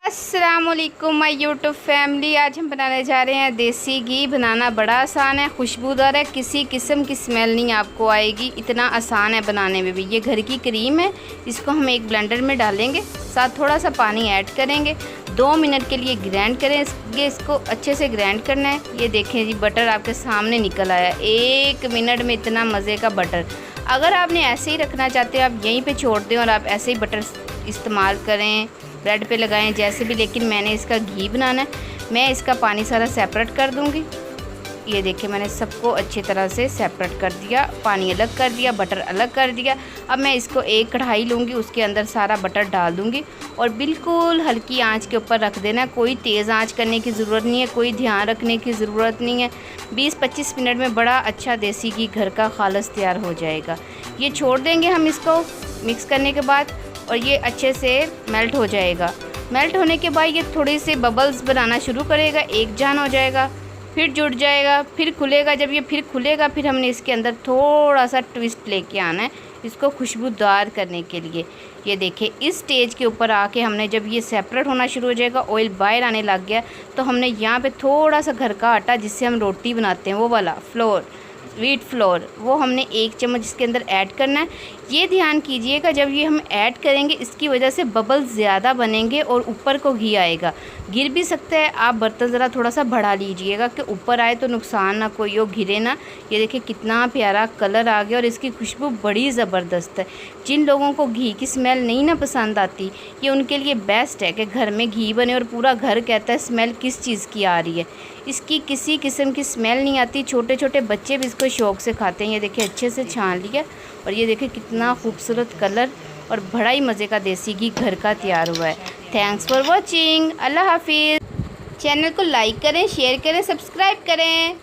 अस्सलाम वालेकुम my YouTube family. आज हम बनाने जा रहे हैं देसी घी। बनाना बड़ा आसान है, खुशबूदार है, किसी किस्म की स्मेल नहीं आपको आएगी, इतना आसान है बनाने में भी। ये घर की क्रीम है, इसको हम एक ब्लेंडर में डालेंगे, साथ थोड़ा सा पानी ऐड करेंगे, 2 मिनट के लिए ग्राइंड करेंगे। इसको अच्छे से ग्राइंड करना है। ये देखें जी, बटर आपके सामने निकल आया 1 मिनट में, इतना मज़े का बटर। अगर आपने ऐसे ही रखना चाहते हो आप यहीं पे छोड़ दें और आप ऐसे ही बटर इस्तेमाल करें, ब्रेड पे लगाएं, जैसे भी। लेकिन मैंने इसका घी बनाना है। मैं इसका पानी सारा सेपरेट कर दूंगी। ये देखिए, मैंने सबको अच्छी तरह से सेपरेट कर दिया, पानी अलग कर दिया, बटर अलग कर दिया। अब मैं इसको एक कढ़ाई लूँगी, उसके अंदर सारा बटर डाल दूँगी और बिल्कुल हल्की आंच के ऊपर रख देना है। कोई तेज़ आंच करने की ज़रूरत नहीं है, कोई ध्यान रखने की ज़रूरत नहीं है। 20-25 मिनट में बड़ा अच्छा देसी घी घर का खालस तैयार हो जाएगा। ये छोड़ देंगे हम इसको मिक्स करने के बाद, और ये अच्छे से मेल्ट हो जाएगा। मेल्ट होने के बाद ये थोड़ी सी बबल्स बनाना शुरू करेगा, एक जान हो जाएगा, फिर जुड़ जाएगा, फिर खुलेगा। जब ये फिर खुलेगा, फिर हमने इसके अंदर थोड़ा सा ट्विस्ट लेके आना है इसको खुशबूदार करने के लिए। ये देखिए, इस स्टेज के ऊपर आके हमने, जब ये सेपरेट होना शुरू हो जाएगा, ऑयल बाहर आने लग गया, तो हमने यहाँ पे थोड़ा सा घर का आटा जिससे हम रोटी बनाते हैं, वो वाला फ्लोर, व्हीट फ्लोर, वो हमने 1 चम्मच इसके अंदर ऐड करना है। ये ध्यान कीजिएगा, जब ये हम ऐड करेंगे इसकी वजह से बबल ज़्यादा बनेंगे और ऊपर को घी आएगा। गिर भी सकता है, आप बर्तन ज़रा थोड़ा सा बढ़ा लीजिएगा कि ऊपर आए तो नुकसान ना कोई हो, गिरे ना। ये देखिए कितना प्यारा कलर आ गया और इसकी खुशबू बड़ी ज़बरदस्त है। जिन लोगों को घी की स्मेल नहीं ना पसंद आती, ये उनके लिए बेस्ट है कि घर में घी बने और पूरा घर कहता है स्मेल किस चीज़ की आ रही है। इसकी किसी किस्म की स्मेल नहीं आती, छोटे छोटे बच्चे भी इसको शौक़ से खाते हैं। ये देखिए, अच्छे से छान लिया और ये देखिए कितना खूबसूरत कलर और बड़ा ही मज़े का देसी घी घर का तैयार हुआ है। Thanks for watching. अल्लाह हाफिज़। चैनल को लाइक करें, शेयर करें, सब्सक्राइब करें।